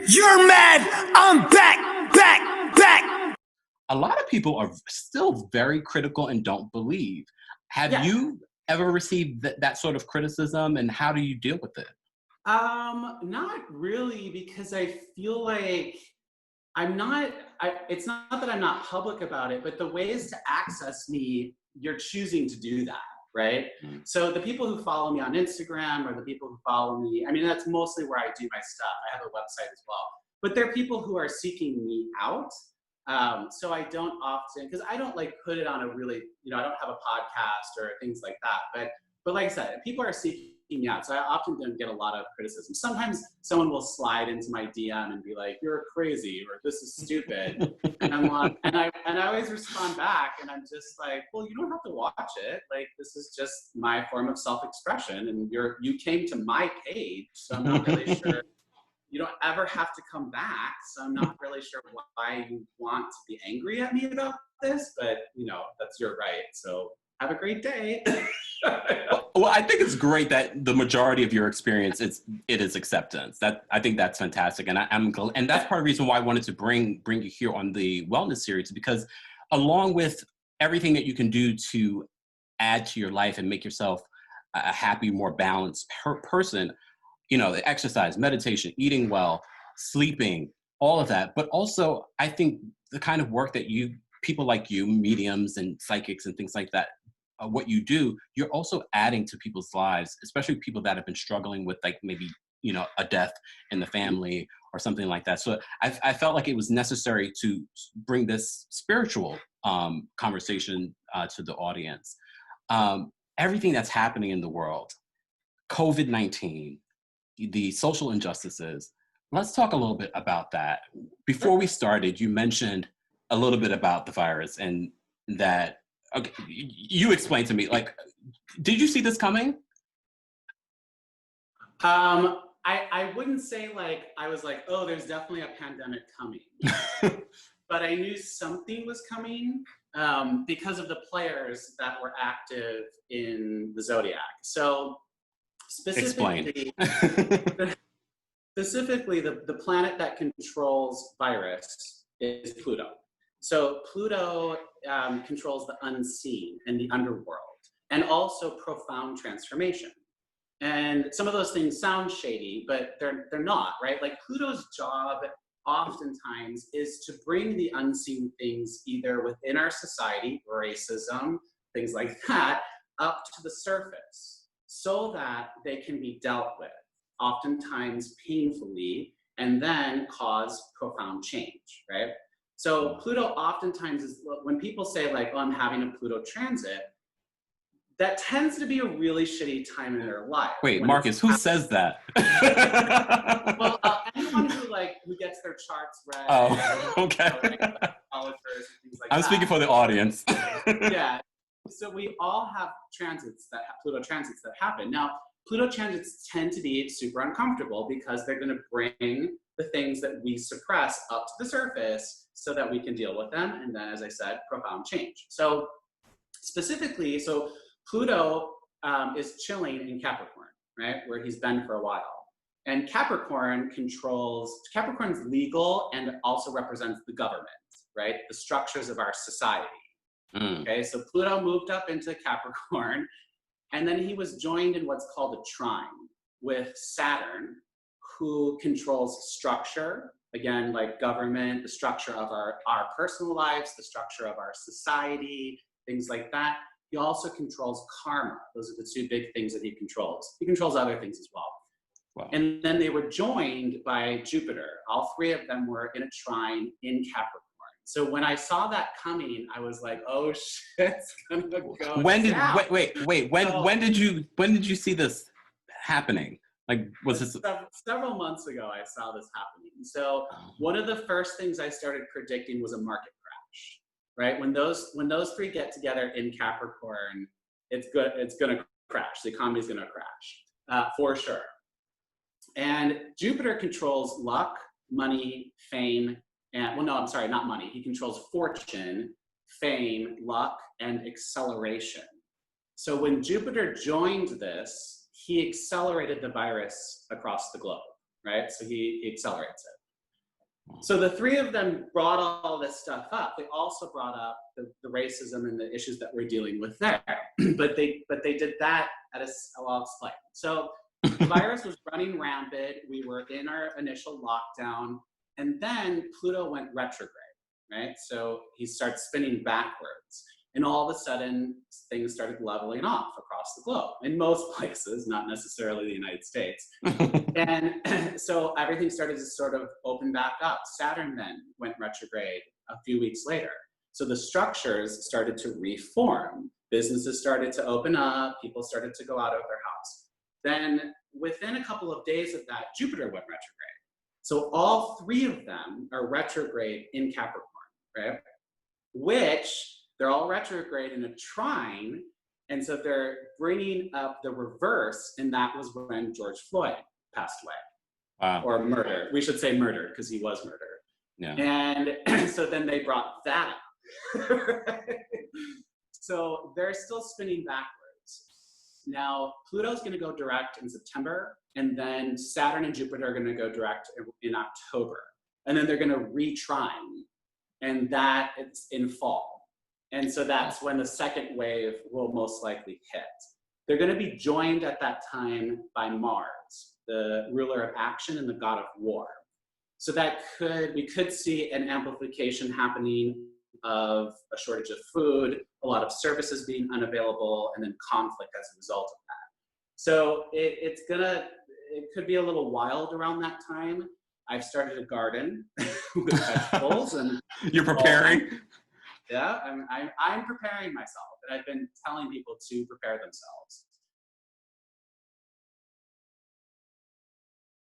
You're mad. I'm back. A lot of people are still very critical and don't believe. Have you ever received that sort of criticism, and how do you deal with it? Not really, because I feel like it's not that I'm not public about it, but the ways to access me, you're choosing to do that, right? Mm-hmm. So the people who follow me on Instagram, or the people who follow me, I mean, that's mostly where I do my stuff. I have a website as well. But there are people who are seeking me out. So I don't often, because I don't like put it on a really, I don't have a podcast or things like that. But like I said, people are seeking me out, so I often don't get a lot of criticism. Sometimes someone will slide into my DM and be like, "You're crazy," or "This is stupid," and I'm like, and I always respond back, and I'm just like, "Well, you don't have to watch it. Like, this is just my form of self-expression, and you came to my page, so I'm not really sure." You don't ever have to come back, so I'm not really sure why you want to be angry at me about this, but that's your right. So have a great day. Well, I think it's great that the majority of your experience it is acceptance. I think that's fantastic, and and that's part of the reason why I wanted to bring you here on the wellness series, because along with everything that you can do to add to your life and make yourself a happy, more balanced person. The exercise, meditation, eating well, sleeping, all of that. But also, I think the kind of work that people like you, mediums and psychics and things like that, what you do, you're also adding to people's lives, especially people that have been struggling with like maybe, a death in the family or something like that. So I felt like it was necessary to bring this spiritual conversation to the audience. Everything that's happening in the world, COVID-19, the social injustices. Let's talk a little bit about that. Before we started, you mentioned a little bit about the virus, and that, okay, you explained to me, like, did you see this coming? I wouldn't say like, I was like, oh, there's definitely a pandemic coming. But I knew something was coming because of the players that were active in the Zodiac. So specifically, the planet that controls virus is Pluto. So Pluto controls the unseen and the underworld, and also profound transformation. And some of those things sound shady, but they're not, right? Like, Pluto's job oftentimes is to bring the unseen things either within our society, racism, things like that, up to the surface, so that they can be dealt with, oftentimes painfully, and then cause profound change, right? So Pluto oftentimes is, when people say like, oh, I'm having a Pluto transit, that tends to be a really shitty time in their life. Wait, Marcus, who says that? Well, anyone who gets their charts read. Oh, okay. I'm speaking for the audience. Yeah. So we all have Pluto transits that happen. Now, Pluto transits tend to be super uncomfortable because they're going to bring the things that we suppress up to the surface so that we can deal with them. And then, as I said, profound change. So specifically, Pluto is chilling in Capricorn, right? Where he's been for a while. And Capricorn's legal and also represents the government, right? The structures of our society. Okay, so Pluto moved up into Capricorn, and then he was joined in what's called a trine with Saturn, who controls structure, again, like government, the structure of our personal lives, the structure of our society, things like that. He also controls karma. Those are the two big things that he controls. He controls other things as well. Wow. And then they were joined by Jupiter. All three of them were in a trine in Capricorn. So when I saw that coming, I was like, "Oh shit, it's gonna go down." When did you see this happening? Like, was this several months ago? I saw this happening. So one of the first things I started predicting was a market crash. Right? When those three get together in Capricorn, it's gonna crash. The economy is gonna crash for sure. And Jupiter controls luck, money, fame. Not money. He controls fortune, fame, luck, and acceleration. So when Jupiter joined this, he accelerated the virus across the globe, right? So he accelerates it. So the three of them brought all this stuff up. They also brought up the racism and the issues that we're dealing with there. but they did that at I'll explain. So the virus was running rampant. We were in our initial lockdown, and then Pluto went retrograde, right? So he starts spinning backwards. And all of a sudden, things started leveling off across the globe in most places, not necessarily the United States. And so everything started to sort of open back up. Saturn then went retrograde a few weeks later. So the structures started to reform. Businesses started to open up. People started to go out of their house. Then within a couple of days of that, Jupiter went retrograde. So all three of them are retrograde in Capricorn, right? Which they're all retrograde in a trine, and so they're bringing up the reverse, and that was when George Floyd passed away. Wow. Or murdered. We should say murdered, because he was murdered. Yeah. And so then they brought that up. So they're still spinning backwards. Now, Pluto's going to go direct in September, and then Saturn and Jupiter are going to go direct in October. And then they're going to retrine, and that it's in fall. And so that's when the second wave will most likely hit. They're going to be joined at that time by Mars, the ruler of action and the god of war. So that we could see an amplification happening of a shortage of food, a lot of services being unavailable, and then conflict as a result of that. So it could be a little wild around that time. I've started a garden with vegetables and you're preparing. Yeah, I'm preparing myself, and I've been telling people to prepare themselves.